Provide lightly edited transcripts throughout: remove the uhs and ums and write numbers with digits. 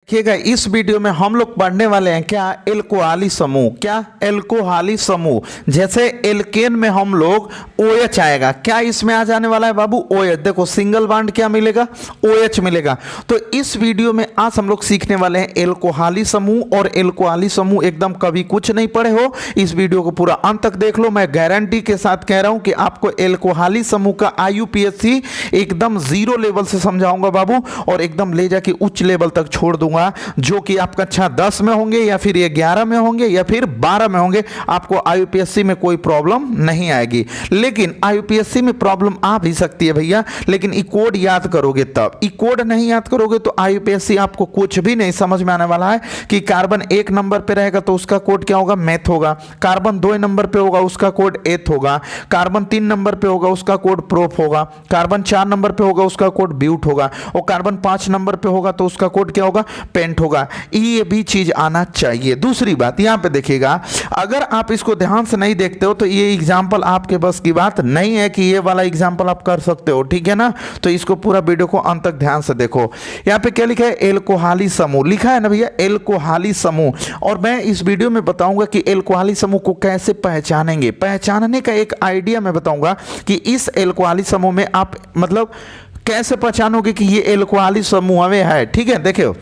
देखिएगा इस वीडियो में हम लोग पढ़ने वाले हैं क्या एल्कोहली समूह। क्या एल्कोहली समूह, जैसे एल्केन में हम लोग OH आएगा, क्या इसमें आ जाने वाला है बाबू OH। देखो सिंगल बॉन्ड क्या मिलेगा, OH मिलेगा। तो इस वीडियो में आज हम लोग सीखने वाले हैं एल्कोहली समूह। और एल्कोहली समूह एकदम कभी कुछ नहीं पढ़े हो, इस वीडियो को पूरा अंत तक देख लो। मैं गारंटी के साथ कह रहा हूं कि आपको एल्कोहली समूह का IUPAC एकदम 0 लेवल से समझाऊंगा बाबू, और एकदम ले जाके उच्च लेवल तक छोड़ दूंगा, जो कि आप कक्षा 10 में होंगे या फिर 11 में होंगे या फिर 12 में होंगे, आपको IUPAC में कोई प्रॉब्लम नहीं आएगी। लेकिन IUPAC में प्रॉब्लम आ भी सकती है भैया, लेकिन ई कोड याद करोगे तब। ई कोड नहीं याद करोगे तो IUPAC आपको कुछ भी नहीं समझ में आने वाला है। कि कार्बन 1 नंबर पे रहेगा तो उसका कोड क्या होगा, मेथ होगा। कार्बन 2 नंबर पे होगा उसका कोड एथ होगा। कार्बन 3 नंबर पे होगा उसका कोड प्रोप होगा। कार्बन 4 नंबर पे होगा उसका कोड ब्यूट होगा। और कार्बन 5 नंबर पे होगा तो उसका कोड क्या होगा, पेंट होगा। ये भी चीज आना चाहिए। दूसरी बात यहां पे देखिएगा, अगर आप इसको ध्यान से नहीं देखते हो तो ये एग्जांपल आपके बस की बात नहीं है कि ये वाला एग्जांपल आप कर सकते हो, ठीक है ना। तो इसको पूरा वीडियो को अंत तक ध्यान से देखो। यहां पे क्या लिखा है, एल्कोहली समूह लिखा है ना भैया, एल्कोहली समूह। और मैं इस वीडियो में बताऊंगा कि एल्कोहली समूह को कैसे पहचानेंगे। पहचानने का एक आइडिया मैं बताऊंगा कि इस एल्कोहली समूह में आप मतलब कैसे पहचानोगे कि ये एल्कोहली समूह में है। ठीक है, देखो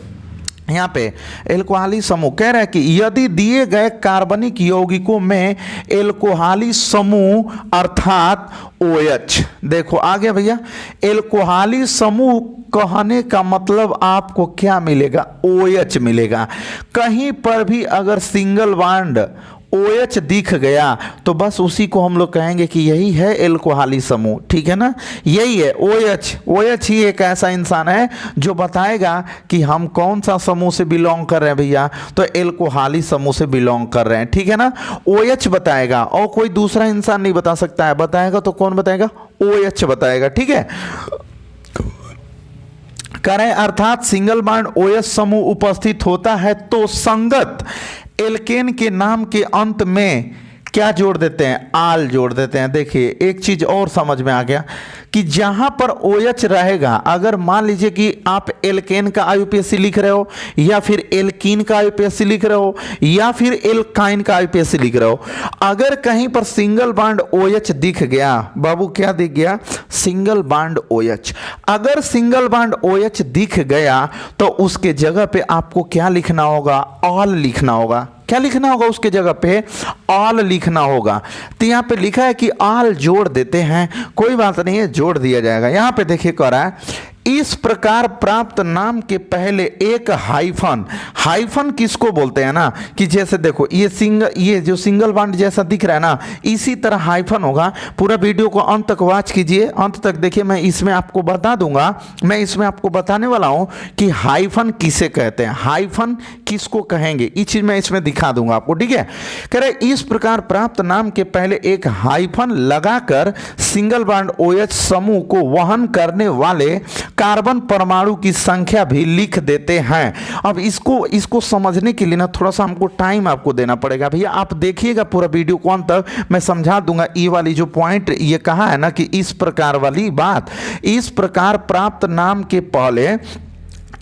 यहाँ पे एल्कोहली समूह कह रहा है कि यदि दिए गए कार्बनिक यौगिकों में एल्कोहली समूह अर्थात OH, देखो आ गया भैया, एल्कोहली समूह कहने का मतलब आपको क्या मिलेगा, OH मिलेगा। कहीं पर भी अगर सिंगल बॉन्ड OH दिख गया तो बस उसी को हम लोग कहेंगे कि यही है एल्कोहली समूह, ठीक है ना। यही है OH ही एक ऐसा इंसान है जो बताएगा कि हम कौन सा समूह से बिलोंग कर रहे हैं भैया, तो एल्कोहली समूह से बिलोंग कर रहे हैं, ठीक है ना। OH बताएगा और कोई दूसरा इंसान नहीं बता सकता है, बताएगा तो कौन बताएगा, OH बताएगा, ठीक है। करें अर्थात सिंगल बॉन्ड OH समूह उपस्थित होता है तो संगत एल्केन के नाम के अंत में क्या जोड़ देते हैं, आल जोड़ देते हैं। देखिए एक चीज और समझ में आ गया कि जहां पर OH रहेगा, अगर मान लीजिए कि आप एल्केन का IUPAC लिख रहे हो या फिर एल्कीन का IUPAC लिख रहे हो या फिर एल्काइन का IUPAC लिख रहे हो, अगर कहीं पर सिंगल बॉन्ड OH दिख गया बाबू, क्या दिख गया, सिंगल बॉन्ड OH। अगर सिंगल बॉन्ड OH दिख गया तो उसके जगह पे आपको क्या लिखना होगा, ऑल लिखना होगा। क्या लिखना होगा उसके जगह पे, ऑल लिखना होगा। तो यहां पे लिखा है कि ऑल जोड़ देते हैं, कोई बात नहीं है, जोड़ दिया जाएगा। यहां पे देखिए कह रहा है इस प्रकार प्राप्त नाम के पहले एक हाइफन। हाइफन किसको बोलते हैं ना, कि जैसे देखो ये जो सिंगल बॉन्ड जैसा दिख रहा है ना, इसी तरह हाइफन होगा। पूरा वीडियो को अंत तक वॉच कीजिए, अंत तक देखिए। मैं इसमें आपको बता दूंगा, मैं इसमें आपको बताने वाला हूं कि हाइफन किसे कहते हैं, हाइफन किसको कहेंगे, ये चीज मैं इसमें दिखा दूंगा आपको, ठीक है। कह रहे इस प्रकार प्राप्त नाम के पहले एक हाइफन लगाकर सिंगल बॉन्ड OH समूह को वहन करने वाले कार्बन परमाणु की संख्या भी लिख देते हैं। अब इसको समझने के लिए ना थोड़ा सा हमको टाइम आपको देना पड़ेगा भैया। आप देखिएगा पूरा वीडियो को अंत तक, मैं समझा दूंगा। ये वाली जो पॉइंट ये कहा है ना कि इस प्रकार वाली बात, इस प्रकार प्राप्त नाम के पहले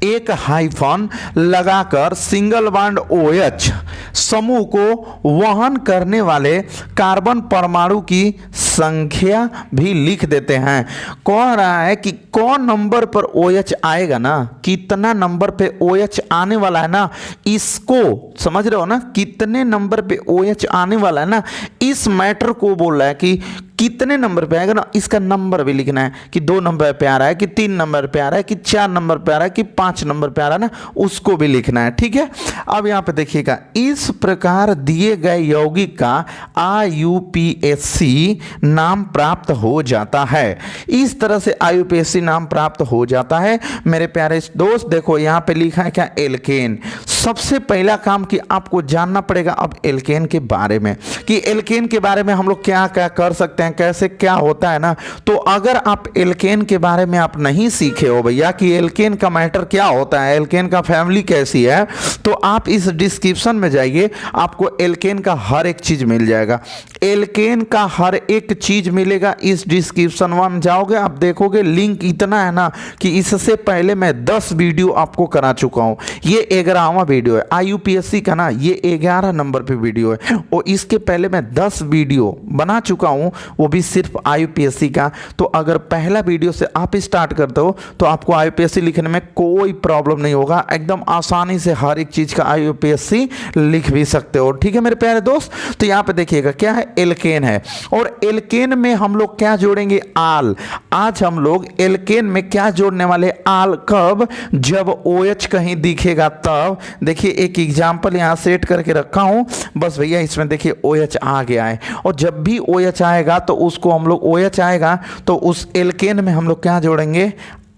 एक हाइफन लगाकर सिंगल बॉन्ड OH समूह को वहन करने वाले कार्बन परमाणु की संख्या भी लिख देते हैं। कह रहा है कि कौन नंबर पर OH आएगा ना, कितना नंबर पे OH आने वाला है ना, इसको समझ रहे हो ना, कितने नंबर पे OH आने वाला है ना, इस मैटर को बोल रहा है कि कितने नंबर पे आएगा ना, इसका नंबर भी लिखना है कि 2 नंबर पे आ रहा है कि 3 नंबर पे आ रहा है कि 4 नंबर पे आ रहा है कि 5 नंबर पे आ रहा है ना, उसको भी लिखना है, ठीक है। अब यहां पे देखिएगा, इस प्रकार दिए गए यौगिक का IUPAC नाम प्राप्त हो जाता है। इस तरह से IUPAC नाम प्राप्त हो जाता है मेरे प्यारे दोस्त। देखो यहां पे लिखा है क्या, एल्केन। सबसे पहला काम कि आपको जानना पड़ेगा अब एल्केन के बारे में, कि एल्केन के बारे में हम लोग क्या क्या कर सकते हैं, कैसे क्या होता है ना। तो अगर आप एल्केन के बारे में आप नहीं सीखे हो भैया कि एल्केन का मैटर क्या होता है, एल्केन का फैमिली कैसी है, तो आप इस डिस्क्रिप्शन में जाइए, आपको एल्केन का हर एक चीज मिल जाएगा। एल्केन का हर एक चीज मिलेगा इस डिस्क्रिप्शन में जाओगे, आप देखोगे लिंक इतना है ना कि इससे पहले मैं 10 वीडियो आपको करा चुका हूं। ये 11वां वीडियो है IUPSC का ना, ये 11 नंबर पे वीडियो है, और इसके पहले मैं 10 वीडियो बना चुका हूं, वो भी सिर्फ IUPSC का। तो अगर पहला वीडियो से आप स्टार्ट करते हो तो आपको IUPSC लिखने में कोई प्रॉब्लम नहीं होगा, एकदम आसानी से हर एक चीज का IUPSC लिख भी सकते हो। ठीक है मेरे प्यारे दोस्त, तो यहाँ पे देखिएगा क्या है, एल्केन है, और एल्केन में हम लोग क्या जोड़ेंगे, आल। आज हम लोग एल्केन में क्या जोड़ने वाले, आल। कब, जब OH कहीं दिखेगा तब। देखिए एक एग्जांपल यहाँ सेट करके रखा हूं, बस भैया इसमें देखिए OH आ गया है, और जब भी OH आएगा तो उसको हम लोग, OH आएगा तो उस एल्केन में हम लोग क्या जोड़ेंगे,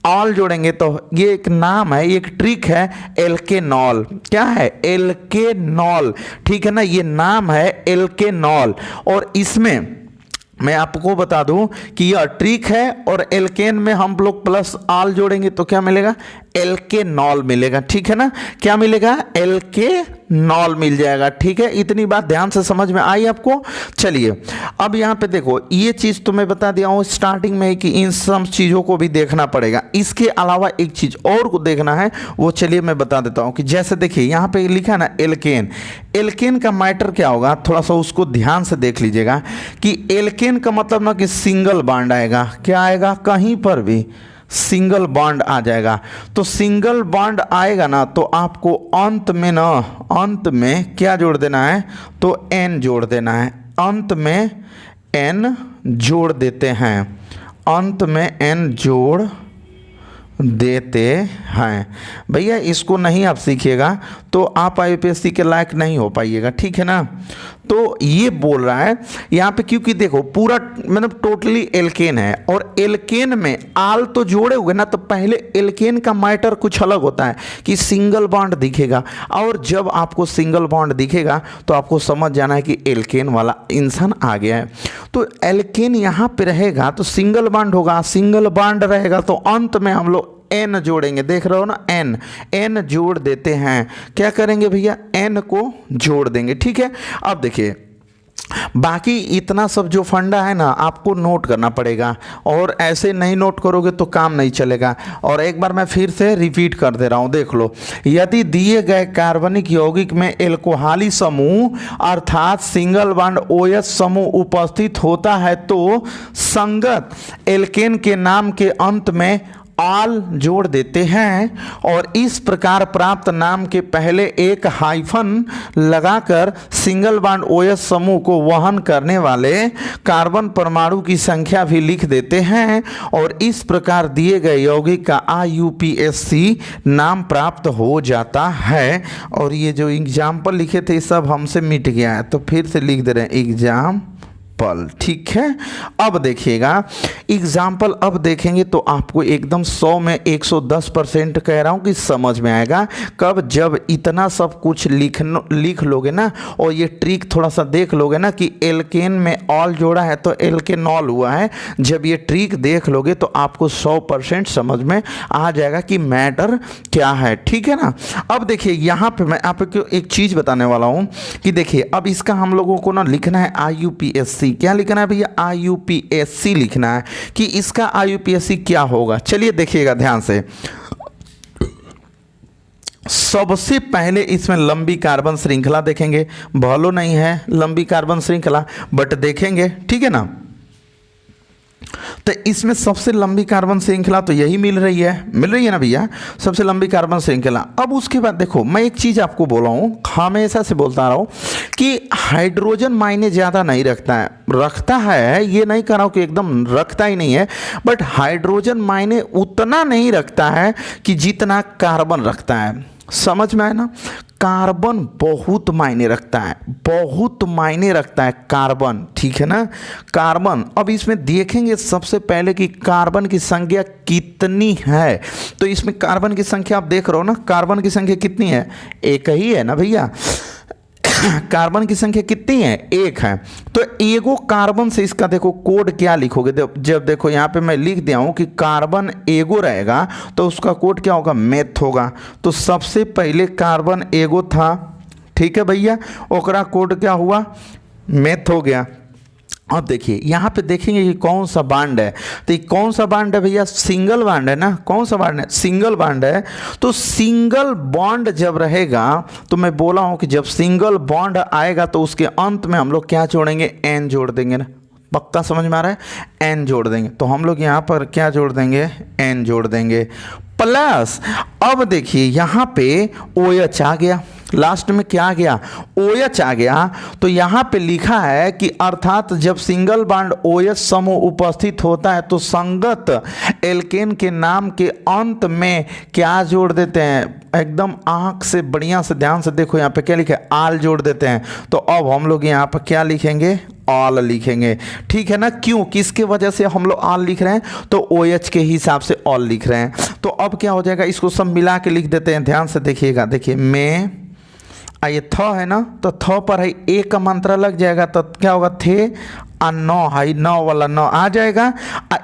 ऑल जोड़ेंगे। तो ये एक नाम है, एक ट्रिक है, एल्केनॉल। क्या है, एल्केनॉल। ठीक है ना, ये नाम है एल्केनॉल। और इसमें मैं आपको बता दूं कि यह ट्रिक है, और एल्केन में हम लोग प्लस आल जोड़ेंगे तो क्या मिलेगा, एल्केनॉल मिलेगा। ठीक है ना, क्या मिलेगा, एल्केनॉल मिल जाएगा। ठीक है, इतनी बात ध्यान से समझ में आई आपको। चलिए अब यहाँ पे देखो, ये चीज तो मैं बता दिया हूँ स्टार्टिंग में कि इन सब चीजों को भी देखना पड़ेगा। इसके अलावा एक चीज और को देखना है, वो चलिए मैं बता देता हूँ कि जैसे देखिए यहाँ पे लिखा है ना एल्केन। एल्केन का मैटर क्या होगा, थोड़ा सा उसको ध्यान से देख लीजिएगा कि एल्केन का मतलब ना कि सिंगल बॉन्ड आएगा। क्या आएगा, कहीं पर भी सिंगल बॉन्ड आ जाएगा। तो सिंगल बॉन्ड आएगा ना तो आपको अंत में ना, अंत में क्या जोड़ देना है, तो N जोड़ देना है। अंत में N जोड़ देते हैं, अंत में N जोड़ देते हैं। भैया इसको नहीं आप सीखिएगा तो आप IUPSC के लायक नहीं हो पाइएगा। ठीक है ना, तो ये बोल रहा है यहाँ पे, क्योंकि देखो पूरा मतलब टोटली एल्केन है, और एल्केन में आल तो जोड़े हुए ना, तो पहले एल्केन का मैटर कुछ अलग होता है कि सिंगल बॉन्ड दिखेगा, और जब आपको सिंगल बॉन्ड दिखेगा तो आपको समझ जाना है कि एल्केन वाला इंसान आ गया है। तो एल्केन यहाँ पे रहेगा तो सिंगल बॉन्ड होगा, सिंगल बॉन्ड रहेगा तो अंत में हम लोग N जोड़ेंगे। देख रहे हो ना, N जोड़ देते हैं। क्या करेंगे भैया, N को जोड़ देंगे। ठीक है, अब देखिए बाकी इतना सब जो फंडा है ना आपको नोट करना पड़ेगा, और ऐसे नहीं नोट करोगे तो काम नहीं चलेगा। और एक बार मैं फिर से रिपीट कर दे रहा हूं, देख लो। यदि दिए गए कार्बनिक यौगिक में एल्कोहली समूह अर्थात सिंगल बॉन्ड OH समूह उपस्थित होता है तो संगत एल्केन के नाम के अंत में आल जोड़ देते हैं, और इस प्रकार प्राप्त नाम के पहले एक हाइफन लगाकर सिंगल बॉन्ड OH समूह को वहन करने वाले कार्बन परमाणु की संख्या भी लिख देते हैं, और इस प्रकार दिए गए यौगिक का IUPSC नाम प्राप्त हो जाता है। और ये जो एग्जाम्पल लिखे थे सब हमसे मिट गया है, तो फिर से लिख दे रहे हैं एग्जाम्पल। ठीक है, अब देखिएगा एग्जाम्पल, अब देखेंगे तो आपको एकदम 100 में 110% कह रहा हूं कि समझ में आएगा। कब, जब इतना सब कुछ लिख लोगे ना, और ये ट्रिक थोड़ा सा देख लोगे ना कि एल्केन में ऑल जोड़ा है तो एल्केनॉल हुआ है। जब ये ट्रिक देख लोगे तो आपको 100% समझ में आ जाएगा कि मैटर क्या है। ठीक है ना, अब देखिए यहाँ पे मैं आपको एक चीज बताने वाला हूं कि देखिए अब इसका हम लोगों को ना लिखना है IUPSC। क्या लिखना है भैया, IUPSC लिखना है कि इसका IUPSC क्या होगा। चलिए देखिएगा ध्यान से। सबसे पहले इसमें लंबी कार्बन श्रृंखला देखेंगे, भलो नहीं है लंबी कार्बन श्रृंखला, बट देखेंगे। ठीक है ना, तो इसमें सबसे लंबी कार्बन श्रृंखला तो यही मिल रही है ना भैया, सबसे लंबी कार्बन श्रृंखला। अब उसके बाद देखो मैं एक चीज आपको बोला हूं, हमेशा से बोलता रहा हूं कि हाइड्रोजन मायने ज्यादा नहीं रखता है, रखता है, ये नहीं कह रहा हूं कि एकदम रखता ही नहीं है, बट हाइड्रोजन मायने उतना नहीं रखता है कि जितना कार्बन रखता है। समझ में आया ना, कार्बन बहुत मायने रखता है, बहुत मायने रखता है कार्बन, ठीक है ना। कार्बन, अब इसमें देखेंगे सबसे पहले कि कार्बन की संख्या कितनी है। तो इसमें कार्बन की संख्या आप देख रहे हो ना, कार्बन की संख्या कितनी है, एक ही है ना भैया। कार्बन की संख्या कितनी है, एक है। तो एगो कार्बन से इसका देखो कोड क्या लिखोगे, जब देखो यहाँ पे मैं लिख दिया हूँ कि कार्बन एगो रहेगा तो उसका कोड क्या होगा, मेथ होगा। तो सबसे पहले कार्बन एगो था, ठीक है भैया, ओकरा कोड क्या हुआ, मेथ हो गया। अब देखिए यहाँ पे देखेंगे कि कौन सा बॉन्ड है। तो ये कौन सा बॉन्ड है भैया, सिंगल बॉन्ड है ना। कौन सा बॉन्ड है, सिंगल बॉन्ड है। तो सिंगल बॉन्ड जब रहेगा, तो मैं बोला हूँ कि जब सिंगल बॉन्ड आएगा तो उसके अंत में हम लोग क्या जोड़ेंगे, एन जोड़ देंगे ना। पक्का समझ में आ रहा है, एन जोड़ देंगे। तो हम लोग यहाँ पर क्या जोड़ देंगे, एन जोड़ देंगे। प्लस अब देखिए यहाँ पे OH आ गया, लास्ट में क्या आ गया, OH आ गया। तो यहाँ पे लिखा है कि अर्थात जब सिंगल बॉन्ड OH समूह उपस्थित होता है तो संगत एल्केन के नाम के अंत में क्या जोड़ देते हैं, एकदम आंख से बढ़िया से ध्यान से देखो यहाँ पे क्या लिखा है, आल जोड़ देते हैं। तो अब हम लोग यहाँ पर क्या लिखेंगे, ऑल लिखेंगे, ठीक है ना। क्यों, किसके वजह से हम लोग ऑल लिख रहे हैं, तो OH के हिसाब से ऑल लिख रहे हैं। तो अब क्या हो जाएगा, इसको सब मिला के लिख देते हैं, ध्यान से देखिएगा। देखिए में ये थ है ना, तो थ पर है एक का मात्रा लग जाएगा, तो क्या होगा, थे आ नौ है, नौ वाला नौ आ जाएगा।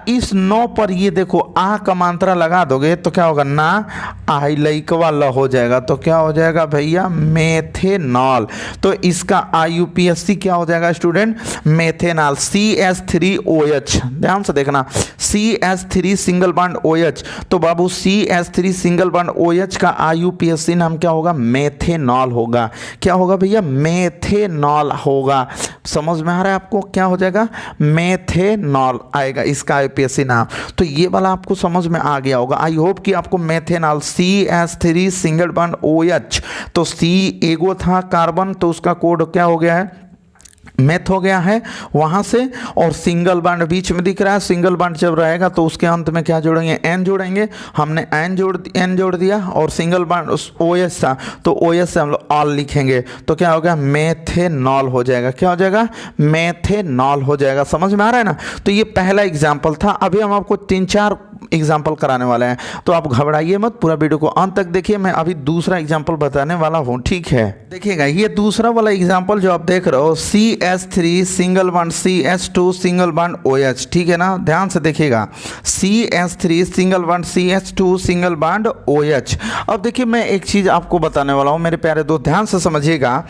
इस नौ पर ये देखो आ का मात्रा लगा दोगे तो क्या होगा, ना आई लइकवा ल हो जाएगा। तो क्या हो जाएगा भैया, मेथेनॉल। तो इसका IUPAC क्या हो जाएगा स्टूडेंट, मेथेनॉल, CH3OH। ध्यान से देखना, CH3 सिंगल बॉन्ड OH। तो बाबू CH3 सिंगल बॉन्ड OH का IUPAC नाम क्या होगा, मेथेनॉल होगा। क्या होगा भैया, मेथेनॉल होगा। समझ में आ रहा है आपको, क्या हो जाएगा, मेथेनॉल आएगा इसका IUPAC नाम। तो ये वाला आपको समझ में आ गया होगा। आई होप कि आपको methanol, CH3 single bond OH। तो C एगो था कार्बन, तो उसका कोड क्या हो गया है, मेथ हो गया है वहां से। और सिंगल बॉन्ड बीच में दिख रहा है, सिंगल बॉन्ड जब रहेगा तो उसके अंत में क्या जोड़ेंगे, एन जोड़ेंगे। हमने एन जोड़ दिया। और सिंगल बॉन्ड OH था तो OH से हम लोग ऑल लिखेंगे। तो क्या हो गया, मेथेनॉल हो जाएगा। क्या हो जाएगा, मेथेनॉल हो जाएगा। समझ में आ रहा है ना। तो ये पहला एग्जाम्पल था। अभी हम आपको 3-4 एग्जाम्पल कराने वाले हैं, तो आप घबराइए मत, पूरा वीडियो को अंत तक देखिए। मैं अभी दूसरा एग्जाम्पल बताने वाला हूँ, ठीक है। देखिएगा ये दूसरा वाला एग्जाम्पल जो आप देख रहे हो, CH3 single bond CH2 single bond OH, ठीक है ना। ध्यान से देखिएगा, CH3 single bond CH2 single bond OH। अब देखिए मैं एक चीज आपको बताने वाला हूँ मेरे प्यारे दोस्त, ध्यान से समझिएगा।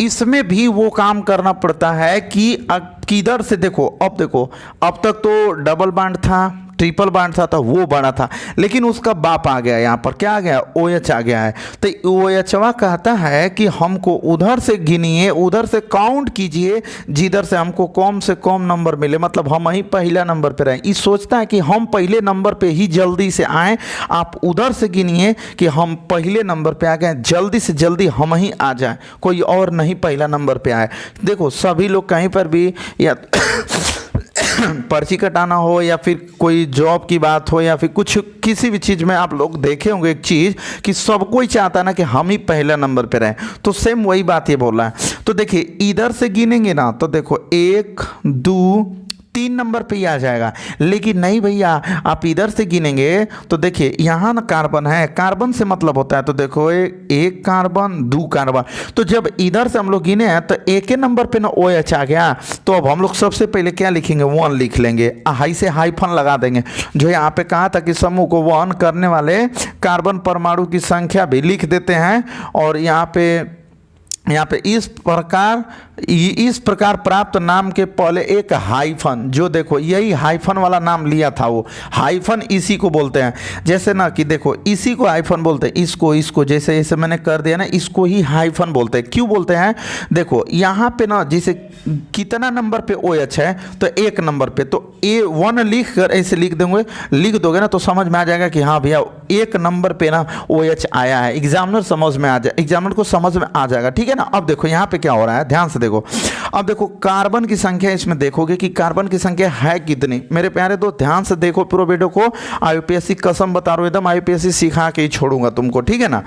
इसमें भी वो काम करना पड़ता है कि किधर से देखो, अब तक तो डबल बॉन्ड था, ट्रिपल बॉन्ड था, तो वो बड़ा था, लेकिन उसका बाप आ गया, यहाँ पर क्या आ गया, OH आ गया है। तो OHवा कहता है कि हमको उधर से गिनिए, उधर से काउंट कीजिए जिधर से हमको कम से कम नंबर मिले, मतलब हम ही पहला नंबर पे रहें। ये सोचता है कि हम पहले नंबर पे ही जल्दी से आएँ। आप उधर से गिनिए कि हम पहले नंबर पे आ गए, जल्दी से जल्दी हम ही आ जाए, कोई और नहीं पहला नंबर पे आए। देखो सभी लोग कहीं पर भी या पर्ची कटाना हो या फिर कोई जॉब की बात हो या फिर कुछ किसी भी चीज़ में आप लोग देखे होंगे एक चीज़ कि सब कोई चाहता है ना कि हम ही पहला नंबर पे रहें। तो सेम वही बात ये बोल रहा है। तो देखिए इधर से गिनेंगे ना, तो देखो 1 2 3 नंबर पे ही आ जाएगा। लेकिन नहीं भैया, आप इधर से गिनेंगे तो देखिए यहाँ ना कार्बन है, कार्बन से मतलब होता है। तो देखो 1 कार्बन 2 कार्बन। तो जब इधर से हम लोग गिने हैं तो एक ही नंबर पे ना OH आ गया। तो अब हम लोग सबसे पहले क्या लिखेंगे, 1 लिख लेंगे, हाई से हाइफन लगा देंगे। जो यहाँ पे कहा था कि समूह को 1 करने वाले कार्बन परमाणु की संख्या भी लिख देते हैं। और यहाँ पे इस प्रकार प्राप्त नाम के पहले एक हाइफन, जो देखो यही हाइफन वाला नाम लिया था, वो हाइफन इसी को बोलते हैं। जैसे ना कि देखो इसी को हाइफन बोलते हैं, इसको जैसे मैंने कर दिया ना, इसको ही हाइफन बोलते हैं। क्यों बोलते हैं, देखो यहाँ पे ना जैसे कितना नंबर पे OH है, तो 1 नंबर पे, तो A1 लिख कर ऐसे लिख दोगे ना, तो समझ में आ जाएगा कि हाँ भैया 1 नंबर पे ना OH आया है। एग्जामिनर को समझ में आ जाएगा, ठीक है ना। अब देखो यहाँ पे क्या हो रहा है, ध्यान से देखो। अब देखो कार्बन की संख्या, इसमें देखोगे कि कार्बन की संख्या है कितनी। मेरे प्यारे दोस्त ध्यान से देखो पूरा वीडियो को। IUPAC कसम बता रहा हूं, एकदम IUPAC सिखा के ही छोड़ूंगा तुमको, ठीक है ना।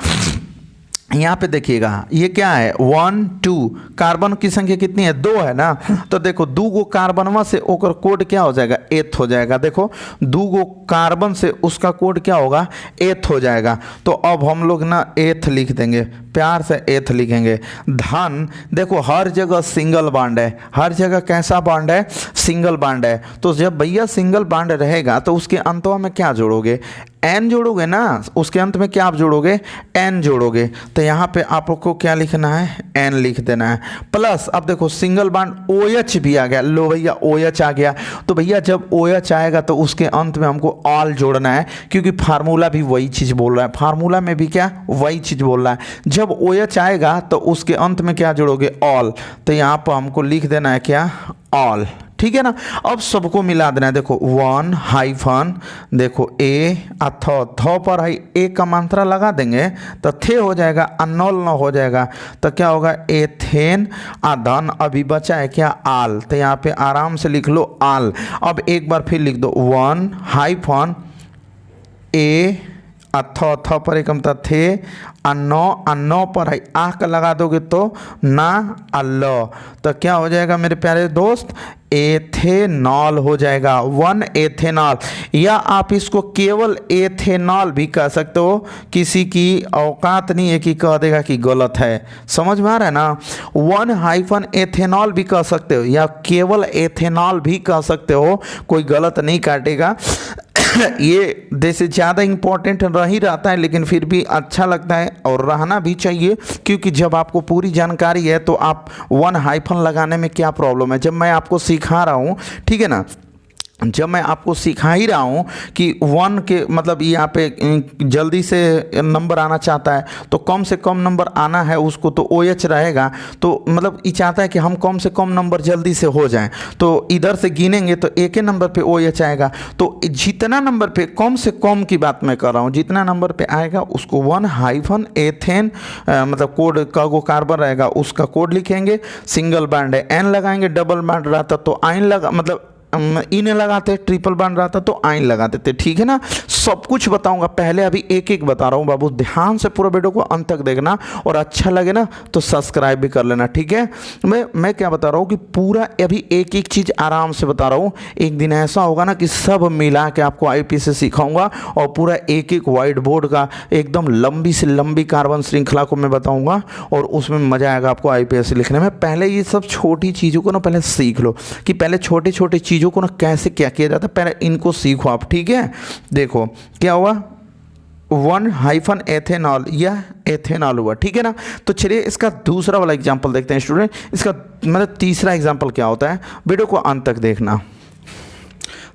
यहाँ पे देखिएगा ये क्या है 1 2, कार्बन की संख्या कितनी है 2 है ना। तो देखो 2 गो कार्बनवा से ओकर कोड क्या हो जाएगा एथ हो जाएगा। देखो 2 गो कार्बन से उसका कोड क्या होगा एथ हो जाएगा। तो अब हम लोग ना एथ लिख देंगे, प्यार से एथ लिखेंगे। धन देखो हर जगह सिंगल बॉन्ड है, हर जगह कैसा बॉन्ड है सिंगल बॉन्ड है। तो जब भैया सिंगल बॉन्ड रहेगा तो उसके अंतवा में क्या जोड़ोगे एन जोड़ोगे ना, उसके अंत में क्या आप जोड़ोगे एन जोड़ोगे। तो यहाँ पे आप लोग को क्या लिखना है एन लिख देना है। प्लस अब देखो सिंगल बॉन्ड ओ एच भी आ गया, लो भैया ओ एच आ गया। तो भैया जब ओ एच आएगा तो उसके अंत में हमको ऑल जोड़ना है, क्योंकि फार्मूला भी वही चीज़ बोल रहा है, फार्मूला में भी क्या वही चीज़ बोल रहा है। जब ओ एच आएगा तो उसके अंत में क्या जोड़ोगे ऑल। तो यहाँ पर हमको लिख देना है क्या ऑल, ठीक है ना। अब सबको मिला देना है। देखो 1 हाइफन देखो ए थ पर है ए का मात्रा लगा देंगे तो थे हो जाएगा, अनोल न हो जाएगा तो क्या होगा एथेन। धन अभी बचा है क्या आल, तो यहाँ पे आराम से लिख लो आल। अब एक बार फिर लिख दो 1 हाइफन ए थ पर एकम थे अन्नो पर है आह का लगा दोगे तो ना अल्लाह। तो क्या हो जाएगा मेरे प्यारे दोस्त एथेनॉल हो जाएगा 1 एथेनॉल। या आप इसको केवल एथेनॉल भी कह सकते हो, किसी की औकात नहीं है कि कह देगा कि गलत है। समझ में आ रहा है ना। 1 हाइफन एथेनॉल भी कह सकते हो या केवल एथेनॉल भी कह सकते हो, कोई गलत नहीं काटेगा। ये जैसे ज़्यादा इम्पोर्टेंट रह ही रहता है लेकिन फिर भी अच्छा लगता है और रहना भी चाहिए, क्योंकि जब आपको पूरी जानकारी है तो आप 1 हाइफन लगाने में क्या प्रॉब्लम है। जब मैं आपको सिखा रहा हूँ, ठीक है ना, जब मैं आपको सिखा ही रहा हूँ कि 1 के मतलब यहाँ पे जल्दी से नंबर आना चाहता है तो कम से कम नंबर आना है उसको, तो ओ एच रहेगा। तो मतलब ये चाहता है कि हम कम से कम नंबर जल्दी से हो जाएं, तो इधर से गिनेंगे तो एक ही नंबर पे ओ एच आएगा। तो जितना नंबर पे कम से कम की बात मैं कर रहा हूँ, जितना नंबर पे आएगा उसको 1 हाइफन एथेन मतलब कोड का वो कार्बन रहेगा उसका कोड लिखेंगे। सिंगल बॉन्ड है एन लगाएंगे, डबल बॉन्ड रहता तो आइन लगा मतलब इन लगाते, ट्रिपल बॉन्ड रहता तो आइन लगा देते, ठीक है ना। सब कुछ बताऊंगा, पहले अभी एक एक बता रहा हूँ बाबू, ध्यान से पूरा वीडियो को अंत तक देखना और अच्छा लगे ना तो सब्सक्राइब भी कर लेना, ठीक है। मैं क्या बता रहा हूँ कि पूरा अभी एक एक चीज़ आराम से बता रहा हूँ। एक दिन ऐसा होगा ना कि सब मिला के आपको आईपीएस से सिखाऊंगा और पूरा एक एक व्हाइट बोर्ड का एकदम लंबी से लंबी कार्बन श्रृंखला को मैं बताऊँगा और उसमें मज़ा आएगा आपको आईपीएस लिखने में। पहले ये सब छोटी चीज़ों को ना पहले सीख लो कि पहले छोटे छोटे चीज़ों को ना कैसे क्या किया जाता है, पहले इनको सीखो आप, ठीक है। देखो क्या हुआ 1 हाइफन एथेनॉल या एथेनॉल हुआ, ठीक है ना। तो चलिए इसका दूसरा वाला एग्जांपल देखते हैं स्टूडेंट। इसका मतलब तीसरा एग्जांपल क्या होता है, वीडियो को अंत तक देखना।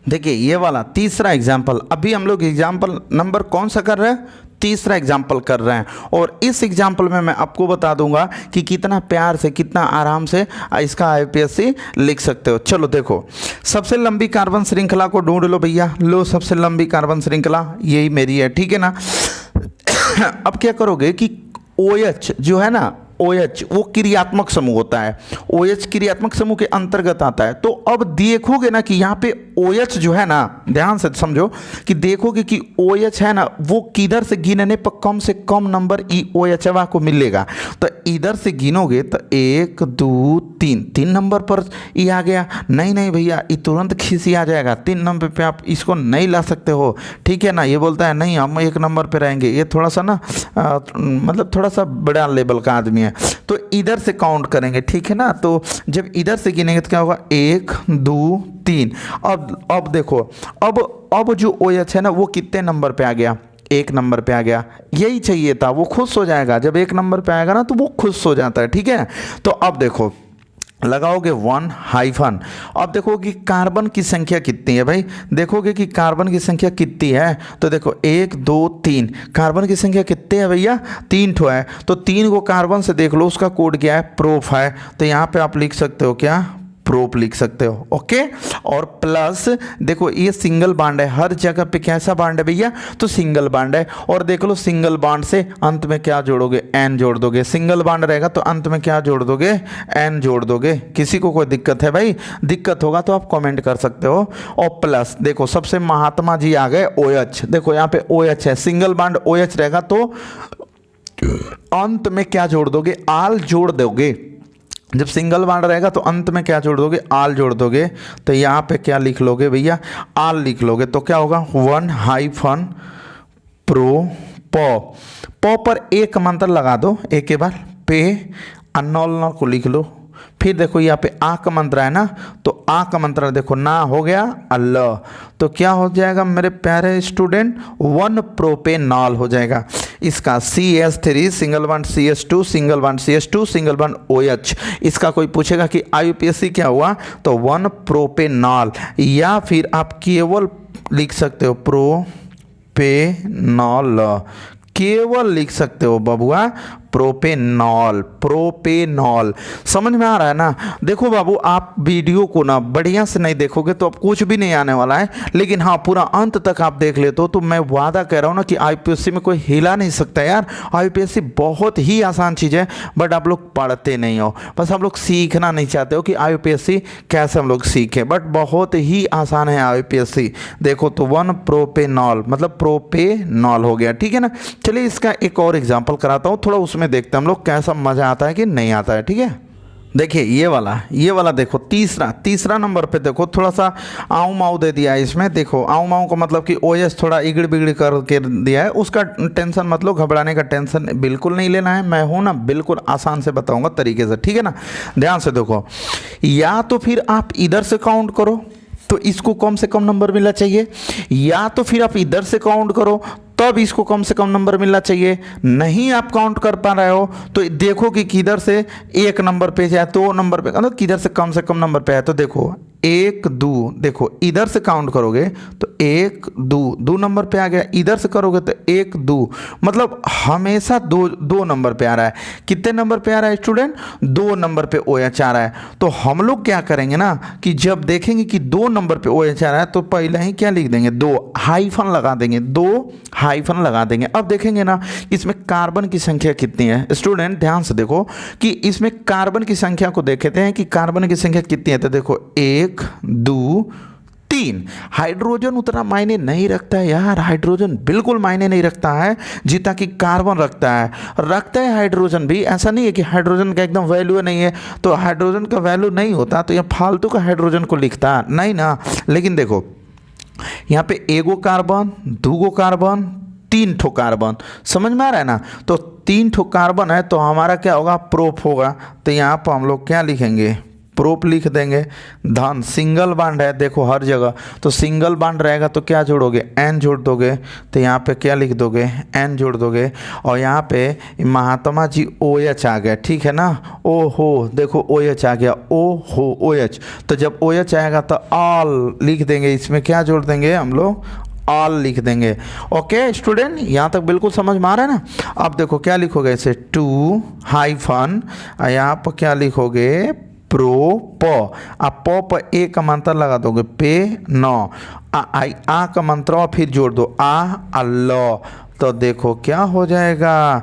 देखिए ये वाला तीसरा एग्जांपल, अभी हम लोग एग्जांपल नंबर कौन सा कर रहे हैं, तीसरा एग्जाम्पल कर रहे हैं। और इस एग्जाम्पल में मैं आपको बता दूंगा कि कितना प्यार से कितना आराम से इसका आईपीएससी लिख सकते हो। चलो देखो, सबसे लंबी कार्बन श्रृंखला को ढूंढ लो भैया। लो सबसे लंबी कार्बन श्रृंखला यही मेरी है, ठीक है ना। अब क्या करोगे कि OH जो है ना, OH वो क्रियात्मक समूह होता है, OH क्रियात्मक समूह के अंतर्गत आता है। तो अब देखोगे ना कि यहाँ पे OH जो है ना, ध्यान से समझो कि देखोगे कि OH है ना वो किधर से गिनने पर कम से कम नंबर OH को मिलेगा। तो इधर से गिनोगे तो 1 2 3 नंबर पर ये आ गया। नहीं भैया ये तुरंत खिसी आ जाएगा, 3 नंबर पे आप इसको नहीं ला सकते हो, ठीक है ना। ये बोलता है नहीं हम 1 नंबर पे रहेंगे, ये थोड़ा सा ना मतलब थोड़ा सा बड़ा लेवल का आदमी है। तो इधर से काउंट करेंगे, ठीक है ना। तो जब इधर से गिनेंगे तो क्या होगा 1 2 3। अब देखो अब जो OH है ना वो कितने नंबर पे आ गया, 1 नंबर पे आ गया। यही चाहिए था, वो खुश हो जाएगा जब 1 नंबर पे आएगा ना तो वो खुश हो जाता है, ठीक है। तो अब देखो लगाओगे 1 हाइफन। अब देखो कि कार्बन की संख्या कितनी है भाई, देखोगे कि कार्बन की संख्या कितनी है। तो देखो 1 2 3 कार्बन की संख्या कितनी है भैया, 3 ठो है। तो 3 को कार्बन से देख लो, उसका कोड क्या है प्रोप है। तो यहाँ पे आप लिख सकते हो क्या प्रोप लिख सकते हो, ओके। और प्लस देखो ये सिंगल बॉन्ड है, हर जगह पे कैसा बॉन्ड है भैया, तो सिंगल बॉन्ड है। और देख लो सिंगल बॉन्ड से अंत में क्या जोड़ोगे, एन जोड़ दोगे। सिंगल बॉन्ड रहेगा तो अंत में क्या जोड़ दोगे, एन जोड़ दोगे। किसी को कोई दिक्कत है भाई, दिक्कत होगा तो आप कमेंट कर सकते हो। और प्लस देखो सबसे महात्मा जी आ गए OH। देखो यहाँ पे OH है, सिंगल बॉन्ड OH रहेगा तो अंत में क्या जोड़ दोगे, आल जोड़ दोगे। जब सिंगल बॉन्ड रहेगा तो अंत में क्या जोड़ दोगे, आल जोड़ दोगे। तो यहाँ पे क्या लिख लोगे भैया, आल लिख लोगे। तो क्या होगा, 1 हाइफन प्रो पो पर एक मंत्र लगा दो एक के बार, पे अन्नोल को लिख लो। फिर देखो यहाँ पे आ का मंत्र है ना, तो आ का मंत्र देखो, ना हो गया अल्लाह, तो क्या हो जाएगा मेरे प्यारे स्टूडेंट, 1 प्रोपेनॉल हो जाएगा। इसका CH3 single bond CH2 single bond CH2 single bond OH। इसका कोई पूछेगा कि IUPAC क्या हुआ, तो 1 प्रोपेनॉल, या फिर आप केवल लिख सकते हो प्रोपेनॉल, केवल लिख सकते हो बबुआ प्रोपेनॉल, प्रोपेनॉल। समझ में आ रहा है ना। देखो बाबू, आप वीडियो को ना बढ़िया से नहीं देखोगे तो अब कुछ भी नहीं आने वाला है, लेकिन हाँ पूरा अंत तक आप देख लेते हो तो मैं वादा कह रहा हूँ ना कि IUPAC में कोई हिला नहीं सकता यार। IUPAC बहुत ही आसान चीज़ है, बट आप लोग पढ़ते नहीं हो, बस आप लोग सीखना नहीं चाहते हो कि IUPAC कैसे हम लोग सीखें, बट बहुत ही आसान है IUPAC। देखो तो 1 प्रोपेनॉल मतलब प्रोपेनॉल हो गया, ठीक है ना। चलिए इसका एक और एग्जाम्पल कराता हूँ, थोड़ा उसमें देखते हैं हम लोग कैसा मजा आता है कि नहीं आता है, ठीक है। देखिए ये वाला देखो, तीसरा नंबर पे देखो, थोड़ा सा आऊ माऊ दे दिया है इसमें। देखो आऊ माऊ को मतलब कि OS थोड़ा इगड़ बिगड़ करके दिया है, उसका टेंशन मत लो, घबराने का टेंशन बिल्कुल नहीं लेना है। मैं हूँ ना बिल्कुल आसान से बताऊंगा तरीके से, ठीक है ना। ध्यान से देखो, या तो फिर आप इधर से काउंट करो तो इसको कम से कम नंबर मिलना चाहिए, या तो फिर आप इधर से काउंट करो तब इसको कम से कम नंबर मिलना चाहिए। नहीं आप काउंट कर पा रहे हो तो देखो कि किधर से 1 नंबर पे है, 2 नंबर पे, मतलब किधर से कम नंबर पे है। तो देखो 1 2, देखो इधर से काउंट करोगे तो 1 2 नंबर पे आ गया, इधर से करोगे तो 1 2, मतलब हमेशा 2 नंबर पे आ रहा है। कितने नंबर पे आ रहा है स्टूडेंट, 2 नंबर पे OH आ रहा है। तो हम लोग क्या करेंगे ना कि जब देखेंगे कि 2 नंबर पे OH आ रहा है तो पहले ही क्या लिख देंगे, 2 हाइफन लगा देंगे, 2 हाइफन लगा देंगे। अब देखेंगे ना इसमें कार्बन की संख्या कितनी है। स्टूडेंट ध्यान से देखो कि इसमें कार्बन की संख्या को देखते हैं कि कार्बन की संख्या कितनी है। तो देखो 1 2 3। हाइड्रोजन उतना मायने नहीं रखता है यार, हाइड्रोजन बिल्कुल मायने नहीं रखता है जितना कि कार्बन रखता है हाइड्रोजन भी। ऐसा नहीं है कि हाइड्रोजन का एकदम वैल्यू नहीं है, तो हाइड्रोजन का वैल्यू नहीं होता तो यह फालतू का हाइड्रोजन को लिखता नहीं ना। लेकिन देखो यहाँ पे 1 कार्बन 2 कार्बन 3 ठो कार्बन, समझ में आ रहा है ना। तो 3 ठो कार्बन है तो हमारा क्या होगा, प्रोप होगा। तो यहाँ पर हम लोग क्या लिखेंगे, प्रोप लिख देंगे। धन सिंगल बॉन्ड है देखो हर जगह, तो सिंगल बॉन्ड रहेगा तो क्या जोड़ोगे, N जोड़ दोगे। तो यहाँ पे क्या लिख दोगे, N जोड़ दोगे। और यहाँ पे महात्मा जी OH आ गया, ठीक है ना। ओहो देखो OH आ गया, ओहो OH। तो जब OH आएगा तो ऑल लिख देंगे, इसमें क्या जोड़ देंगे हम लोग, ऑल लिख देंगे। ओके स्टूडेंट, यहाँ तक बिल्कुल समझ में आ रहा है ना। अब देखो क्या लिखोगे, इसे 2 हाइफन, यहाँ पर क्या लिखोगे, प्रो आप पर ए का मंत्र लगा दोगे, पे नौ, आ का मंत्र और फिर जोड़ दो अल्लाह। तो देखो क्या हो जाएगा,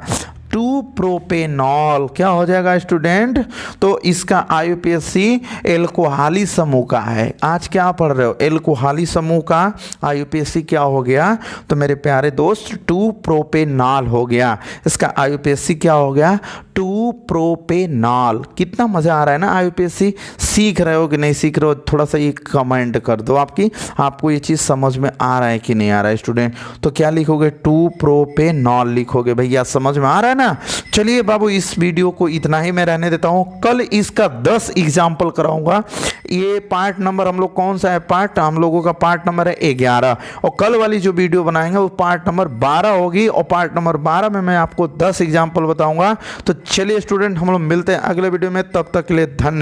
2 प्रोपेनॉल क्या हो जाएगा स्टूडेंट। तो इसका IUPAC एल्कोहली समूह का है। आज क्या पढ़ रहे हो, एल्कोहली समूह का IUPAC क्या हो गया, तो मेरे प्यारे दोस्त 2 प्रोपेनॉल हो गया। इसका IUPAC क्या हो गया, 2 प्रोपेनॉल। कितना मज़ा आ रहा है ना IUPAC। सीख रहे हो कि नहीं सीख रहे हो, थोड़ा सा ये कमेंट कर दो आपको ये चीज़ समझ में आ रहा है कि नहीं आ रहा है स्टूडेंट। तो क्या लिखोगे, 2 प्रोपेनॉल लिखोगे भैया, समझ में आ रहा है ना। चलिए बाबू इस वीडियो को इतना ही मैं रहने देता हूँ, कल इसका 10 एग्जाम्पल कराऊंगा। ये पार्ट नंबर हम लोग कौन सा है, पार्ट हम लोगों का पार्ट नंबर है 11, और कल वाली जो वीडियो बनाएंगे वो पार्ट नंबर 12 होगी, और पार्ट नंबर 12 में मैं आपको 10 एग्जाम्पल बताऊंगा। तो चलिए स्टूडेंट हम लोग मिलते हैं अगले वीडियो में, तब तक के लिए धन्यवाद।